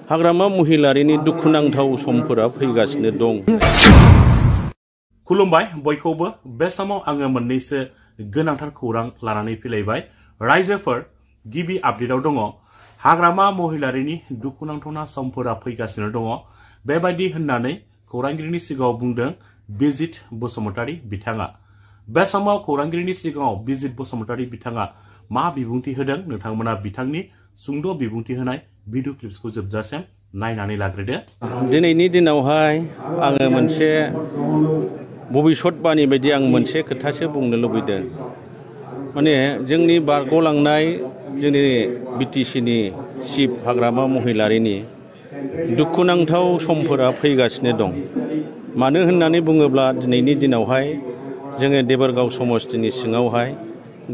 हाग्रामा महिलारिनि दुखुनांथाव समफोरा फैगासिनो दं। खुलुमबाय बयखौबो बे समाव आङो मोननैसो गोनांथार खौरां लानानै फैलायबाय। रायजोफोर गिबि आपडेटआव दङ हाग्रामा महिलारिनि दुखुनांथावना समफोरा फैगासिनो दङ बेबायदि होननानै खौरांगिरिनि सिगाङाव बुंदों बिजित बसुमतारी बिथाङा। बे समाव खौरांगिरिनि सिगाङाव बिजित बसुमतारी बिथाङा मा बिबुंथि होदों नोंथांमोना बिथांनि सुंद' बिबुंथि होनाय भिडिअ क्लिप्सखौ जोबजासिम नायनानै लाग्रोदो। दिनैनि दिनावहाय आङो मोनसे भबिष्यतबाणी बायदि आं मोनसे खोथासो बुंनो लुबैदों। माने जोंनि बारग'लांनाय जोंनि बिटिसिनि चिफ हाग्रामा महिलारिनि दुखुनांथाव समफोरा फैगासिनो दं। मानो होननानै बुङोब्ला दिनैनि दिनावहाय जोङो देबोरगाव समस्तिनि सिङावहाय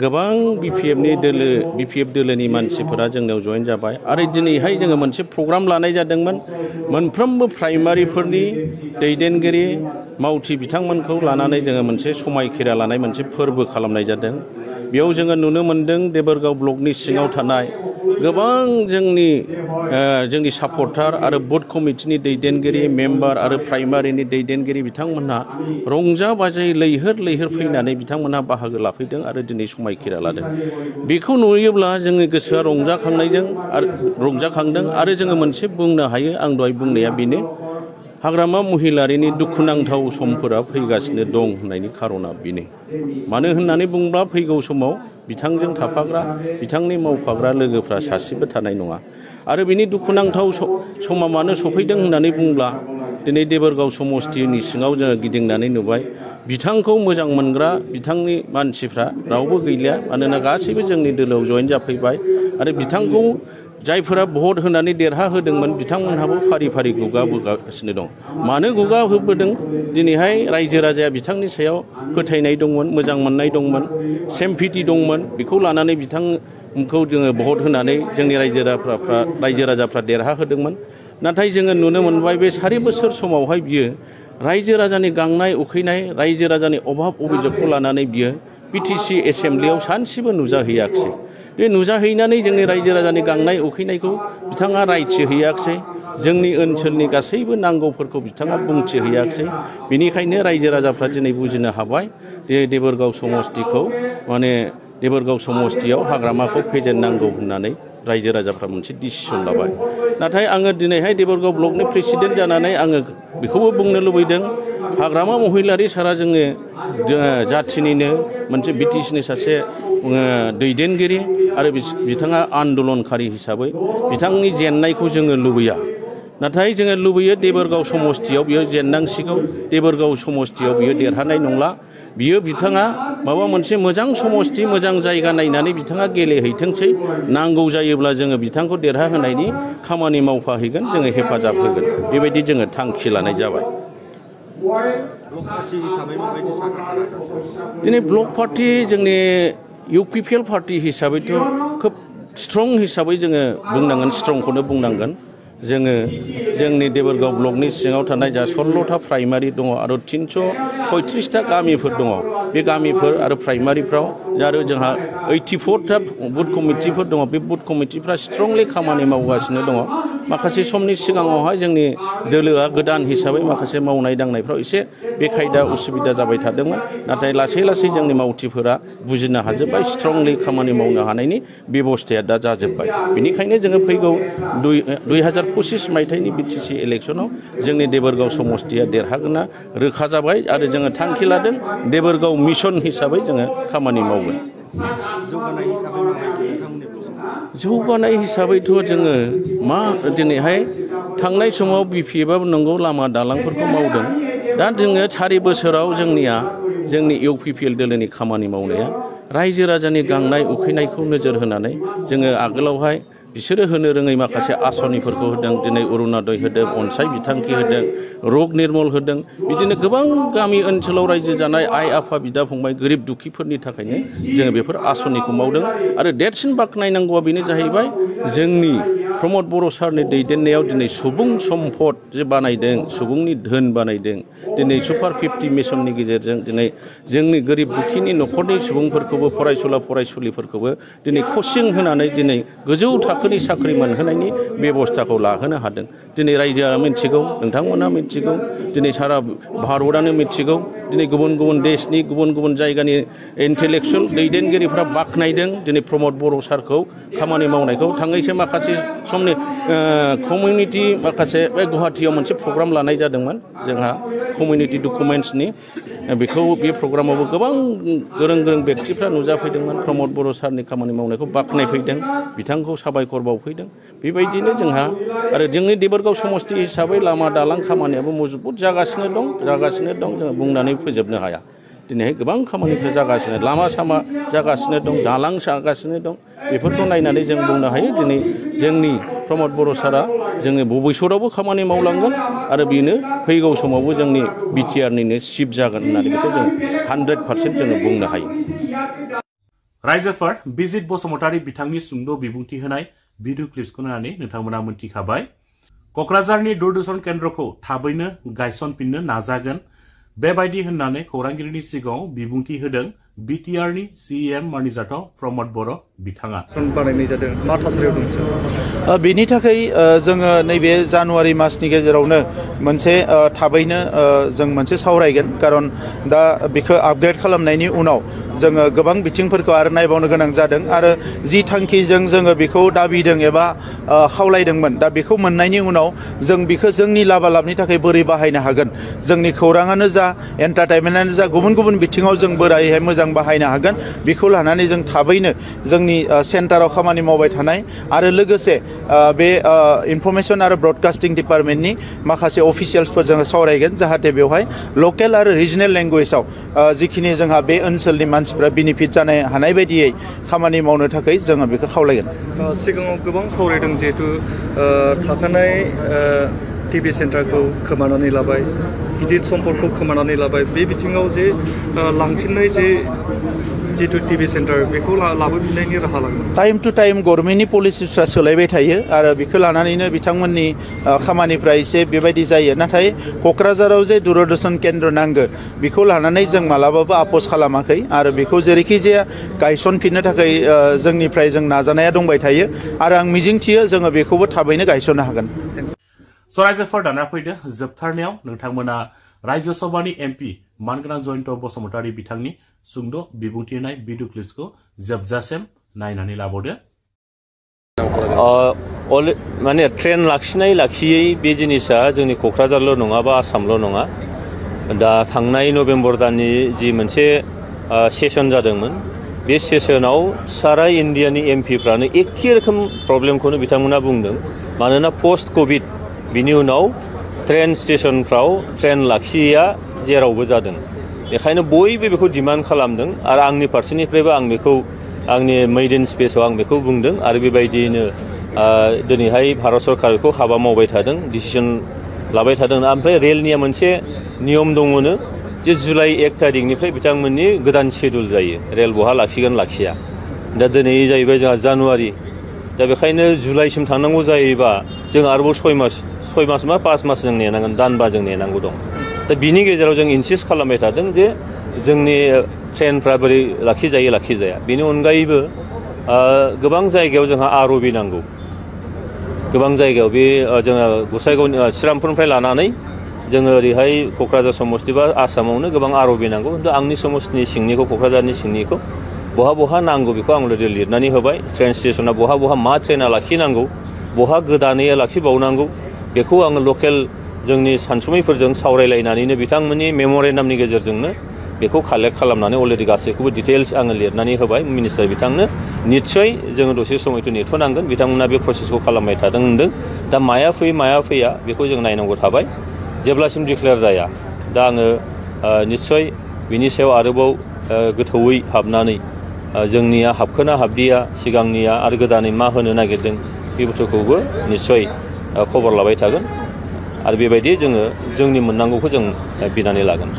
गोबां बिपिएफ दोलोनि मानसिफोरा जोंनाव जयेन जाबाय आरो दिनैहाय जोङो मोनसे प्रग्राम लानाय जादोंमोन। मोनफ्रोमबो प्राइमारिफोरनि दैदेनगिरि मावथि बिथांमोनखौ लानानै जोङो मोनसे समायखिरा लानाय मोनसे फोरबो खालामनाय जादों। बेयाव जोङो नुनो मोन्दों देबोरगाव ब्लकनि सिङाव थानाय गोबां जोंनि सापर्टार आरो बुथ कमिटिनि दैदेनगिरि मेम्बार आरो प्राइमारिनि दैदेनगिरि बिथांमोनहा रंजा बाजायै लैहोर फैनानै बिथांमोनहा बाहागो लाफैदों आरो दिनै समायखिरा लादों। बेखौ नुयोब्ला जोंनि गोसोआ रंजाखांदों आरो जोङो मोनसे बुंनो हायो। आं दहाय बुंनाया बेनो हाग्रामा महिलारिनि दुखुनांथाव समफोरा फैगासिनो दं होननायनि खारना बेनो। मानो होननानै बुंब्ला फैगौ समाव बिथांजों थाफाग्रा बिथांनि मावफाग्रा लोगोफ्रा सासेबो थानाय नङा। आरो बिनि दुखुनांथाव समा मानो सफैदों होननानै बुंब्ला दिनै देबोरगाव समस्तिनि सिङाव जोङो गिदिंनानै नुबाय बिथांखौ मोजां मोनग्रा बिथांनि मानसिफ्रा रावबो गैलिया। मानोना गासैबो जोंनि दोलोआव जयेन जाफैबाय आरो बिथांखौ जायफोरा भट होनानै देरहा होदोंमोन बिथांमोनहाबो फारि फारि गुगाबोगासिनो दं। मानो गुगा होबोदों? दिनैहाय रायजो राजाया बिथांनि सायाव फोथायनाय दंमोन, मोजां मोननाय दंमोन, सेम्पिटि दंमोन। बेखौ लानानै बिथांखौ जोङो भट होनानै जोंनि रायजो राजाफ्रा देरहा होदोंमोन। नाथाय जोङो नुनो मोनबाय बे 4 बोसोर समावहाय बियो रायजो राजानि गांनाय उखैनाय रायजो राजानि अभाब अभिजोगखौ लानानै बियो बिटिसि एसेम्ब्लियाव सानसेबो नुजाहैयाखिसै। बे नुजाहैनानै जोंनि रायजो राजानि गांनाय उखैनायखौ बिथाङा रायथिहैयाखिसै। जोंनि ओनसोलनि गासैबो नांगौफोरखौ बिथाङा बुंथिहैयाखिसै। बेनिखायनो रायजो राजाफ्रा दिनै बुजिनो हाबाय देबोरगाव समस्तियाव हाग्रामाखौ फेजेननांगौ होननानै रायजो राजाफ्रा मोनसे डिसिसन लाबाय। नाथाय आङो दिनैहाय देबोरगाव ब्लकनि प्रेसिडेन्ट जानानै आङो बेखौबो बुंनो लुबैदों हाग्रामा महिलारि सारा जोङो जाथिनिनो मोनसे बिटिसिनि सासे दैदेनगिरि आरो बिथाङा आन्दलनकारि हिसाबै बिथांनि जेननायखौ जोङो लुबैया। नाथाय जोङो लुबैयो देबोरगाव समस्तियाव बियो जेननांसिगौ। देबोरगाव समस्तियाव बियो देरहानाय नंला। बिथाङा माबा मोनसे मोजां समस्ति मोजां जायगा नायनानै बिथाङा गेलेहैथोंसै। नांगौ जायोब्ला जोङो बिथांखौ देरहाहोनायनि खामानि मावफाहैगोन, जोङो हेफाजाब होगोन। बेबायदि जोङो थांखि लानाय जाबाय। दिनै ब्लक पार्टि जोंनि इउपिपिएल पार्टि हिसाबैथ' खोब स्ट्रं हिसाबै जोङो बुंनांगोन, स्ट्रंखौनो बुंनांगोन। जोङो जोंनि देबोरगाव ब्लकनि सिङाव थानाय जा 16टा प्राइमारि दङ आरो 335टा गामिफोर दङ। बे गामिफोर आरो प्राइमारिफ्राव आरो जोंहा 84टा बुथ कमिटिफोर दङ। बे बुथ कमिटिफ्रा स्ट्रंलि खामानि मावगासिनो दङ। माखासे समनि सिगाङावहाय जोंनि दोलोआ गोदान हिसाबै माखासे मावनाय दांनायफ्राव एसे बेखायदा उसुबिदा जाबाय थादोंमोन। नाथाय लासै जोंनि मावथिफोरा बुजिनो हाजोब्बाय स्ट्रंलि खामानि मावनो हानायनि बेबस्थाया दा जाजोब्बाय। बेनिखायनो जोङो फैगौ 2025 मायथाइनि बिटिसि इलेक्सनाव जोंनि देबोरगाव समस्तिया देरहागोना रोखा जाबाय आरो जोङो थांखि लादों देबोरगाव मिशन हिसाबै जोङो खामानि मावगोन। जौगानाय हिसाबैथ' जोङो दिनैहाय थांनाय समाव बिपिएफआबो नंगौ लामा दालांफोरखौ मावदों। दा जोङो 4 बोसोराव जोंनि इउपिपिएल दोलोनि खामानि मावनाया रायजो राजानि गांनाय उखैनायखौ नोजोर होनानै जोङो आगोलावहाय बिसोरो होनो रोङै माखासे आसनिफोरखौ होदों। दिनै अरुण'दय होदों, अनसाय बिथांखि होदों, रग निर्मल होदों। बिदिनो गोबां गामि ओनसोलाव रायजो जानाय आइ आफा बिदा फंबाय गोरिब दुखिफोरनि थाखायनो जोङो बेफोर आसनिखौ मावदों। आरो देरसिन बाख्नायनांगौआ बेनो जाहैबाय जोंनि प्रमद बर' सारनि दैदेननायाव दिनै सुबुं सम्पद जे बानायदों सुबुंनि धोन बानायदों दिनै सुपार 50 मिशननि गेजेरजों दिनै जोंनि गोरिब दुखिनि न'खरनि सुबुंफोरखौबो फरायसुला फरायसुलिफोरखौबो दिनै कचिं होनानै दिनै गोजौ थाखोनि साख्रि मोनहोनायनि बेबस्थाखौ लाहोनो हादों दिनै रायजोआ मिथिगौ नोंथांमोना मिथिगौ दिनै सारा भारतआनो मिथिगौ दिनै गुबुन गुबुन देशनि गुबुन गुबुन जायगानि इन्टेलेक्सुवेल दैदेनगिरिफ्रा बाख्नायदों दिनै प्रमद बर' सारखौ खामानि मावनायखौ थाङैसो माखासे समनि कमिउनिटि माखासे बे गुवाहाटीयाव मोनसे प्रग्राम लानाय जादोंमोन जोंहा कमिउनिटि डकुमेन्ट्सनि बेखौ बे प्रग्रामावबो गोबां गोरों गोरों व्यक्तिफ्रा नुजाफैदोंमोन प्रमद बर' सारनि खामानि मावनायखौ बाख्नायफैदों बिथांखौ साबायखर बावफैदों बेबायदिनो जोंहा आरो जोंनि देबोरगाव समस्ति हिसाबै लामा दालां खामानियाबो मजबुत जागासिनो दं जोङो बुंनानै फोजोबनो हाया दिनैहाय गोबां खामानिफोर जागासिनो लामा सामा जागासिनो दं दालां जागासिनो दं बेफोरखौ नायनानै जों बुंनो हायो दिनै जोंनि प्रमद बर' सारा जोंनि भबिष्यतआवबो खामानि मावलांगोन आरो बेनो फैगौ समावबो जोंनि बिटिआरनिनो चिफ जागोन होननानै बेखौ जों 100% जोङो बुंनो हायो रायजोफोर बिजित बसुमतारी बिथांनि सुंद' बिबुंथि होनाय भिडिअ क्लिप्सखौ नायनानै नोंथांमोना मोनथिखाबाय क'क्राझारनि दूरदर्शन केन्द्रखौ थाबैनो गायसनफिननो नाजागोन बेबायदि होननानै खौरांगिरिनि सिगाङाव बिबुंथि होदों बिटिआरनि सीएम मानिजाथाव प्रमद बर' बिथाङा बानायनाय जादों मा थासारियाव दं बेनि थाखाय जोङो नैबे जानुवारि मासनि गेजेरावनो मोनसे थाबैनो जों मोनसे सावरायगोन खारन दा बेखौ आपग्रेड खालामनायनि उनाव जोङो गोबां बिथिंफोरखौ आरो नायबावनो गोनां जादों आरो जि थांखिजों जोङो बेखौ दाबिदों एबा खावलायदोंमोन दा बेखौ मोननायनि उनाव जों बेखौ जोंनि लाबालाबनि थाखाय बोरै बाहायनो हागोन जोंनि खौराङानो जा एन्टारटेनमेन्टआनो जा गुबुन गुबुन बिथिङाव जों बोरैहाय मोजां बाहायनो हागोन बेखौ लानानै जों थाबैनो जोंनि सेन्टाराव खामानि मावबाय थानाय आरो लोगोसे बे इनफरमेशन आरो ब्रडकास्टिं डिपार्टमेन्टनि माखासे अफिसियेल्सफोरजों सावरायगोन जाहाथे बेवहाय लकेल आरो रिजनेल लेंगुवेजाव जिखिनि जोंहा बे ओनसोलनि मानसिफ्रा बेनिफिट जानो हानाय बायदियै खामानि मावनो थाखाय जोङो बेखौ खावलायगोन सिगाङाव गोबां सावरायदों जिहेतु थाखानाय टिभि सेन्टारखौ खोमानानै लाबाय गिदिर सम्पदखौ खोमानानै लाबाय बे बिथिङाव जे लांफिननाय जे जितु टिभि सेन्टार बेखौ लाबोफिननायनि राहा लागोन टाइम टु टाइम गभर्नमेन्टनि पलिसिफ्रा सोलायबाय थायो आरो बेखौ लानानैनो बिथांमोननि खामानिफ्रा एसे बेबायदि जायो नाथाय क'क्राझाराव जे दूरदर्शन केन्द्र नांगौ बेखौ लानानै जों मालाबाबो आपस खालामाखै आरो बेखौ जेरैखि जाया गायसनफिननो थाखाय जोंनिफ्राय जों नाजानाया दंबाय थायो आरो आं मिजिंथियो जोङो बेखौबो थाबैनो गायसननो हागोन रायजोफोर दाना फैदो जोबथारनायाव नोंथांमोना राज्य सभानि एमपि मानगोनां जयन्त बसुमतारी बिथांनि सुंद' बिबुंथि होनाय भिडिअ क्लिप्सखौ जोबजासिम नायनानै लाबावदो माने ट्रेन लाखिनाय लाखियै बे जिनिसा जोंनि क'क्राझारल' नङा बा आसामल' नङा दा थांनाय नभेम्बर दाननि जि मोनसे सेसन जादोंमोन बे सेसनाव सारा इन्डियानि एमपिफ्रानो एखे रोखोम प्रब्लेमखौनो बिथांमोना बुंदों मानोना पस्ट कभिड बिनि उनाव ट्रेन स्टेशनफ्राव ट्रेन लाखियैया जेरावबो जादों बेखायनो बयबो बेखौ डिमान्ड खालामदों आरो आंनि फारसेनिफ्रायबो आं बेखौ आंनि मेइडेन स्पेसाव आं बेखौ बुंदों आरो बेबायदियैनो दिनैहाय भारत सरकार बेखौ हाबा मावबाय थादों डिसिसन लाबाय थादों ओमफ्राय रेलनिया मोनसे नियम दङनो जे जुलाइ 1 थारिखनिफ्राय बिथांमोननि गोदान शेड्युल जायो रेल बहा लाखिगोन लाखिया दा दिनै जाहैबाय जोंहा जानुवारि दा बेखायनो जुलाइसिम थांनांगौ जायोबा जों आरोबाव 6 मास मा 5 मास जों नेनांगोन दानबा जों नेनांगौ दं दा बिनि गेजेराव जों इनसिस्ट खालामबाय थादों जे जोंनि ट्रेनफ्रा बोरै लाखिजाया बेनि अनगायैबो गोबां जायगायाव जोंहा आर'बि नांगौ गोबां जायगायाव बे जोङो गसाइगावनि श्रीरामपुरनिफ्राय लानानै जोङो ओरैहाय क'क्राझार समस्ति बा आसामावनो गोबां आर'बि नांगौ खिन्थु आंनि समस्तिनि सिंनिखौ क'क्राझारनि सिंनिखौ बहा नांगौ बेखौ आं लिरनानै होबाय ट्रेन स्टेशना बहा मा ट्रेना लाखिनांगौ बहा गोदानै लाखिबावनांगौ बेखौ आङो लकेल जोंनि सानसुमैफोरजों सावरायलायनानैनो बिथांमोननि मेम'रेन्डामनि गेजेरजोंनो बेखौ कालेक्ट खालामनानै अलरेडि गासैखौबो डिटेल्स आङो लिरनानै होबाय मिनिस्टार बिथांनो निस्सय जोङो दसे समायथ' नेथ'नांगोन बिथांमोना बे प्रसेसखौ खालामबाय थादों होनदों दा माया फैया बेखौ जों नायनांगौ थाबाय जेब्लासिम डिक्लेयार जाया दा आङो निस्सय बिनि सायाव आरोबाव गोथौयै हाबनानै जोंनिया हाबखोना हाबदिया सिगांनिया आरो गोदानै मा होनो नागिरदों बे बुस्थुखौबो निस्सय खबर लाबाय थागोन आरो बेबायदि जोङो जोंनि मोननांगौखौ जों बिनानै लागोन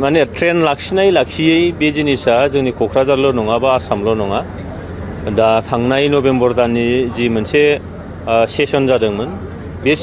माने ट्रेन लाखिनाय लाखियै बे जिनिसा जोंनि क'क्राझारल' नङा बा आसामल' नङा दा थांनाय नभेम्बर दाननि जि मोनसे सेसन जादोंमोन बे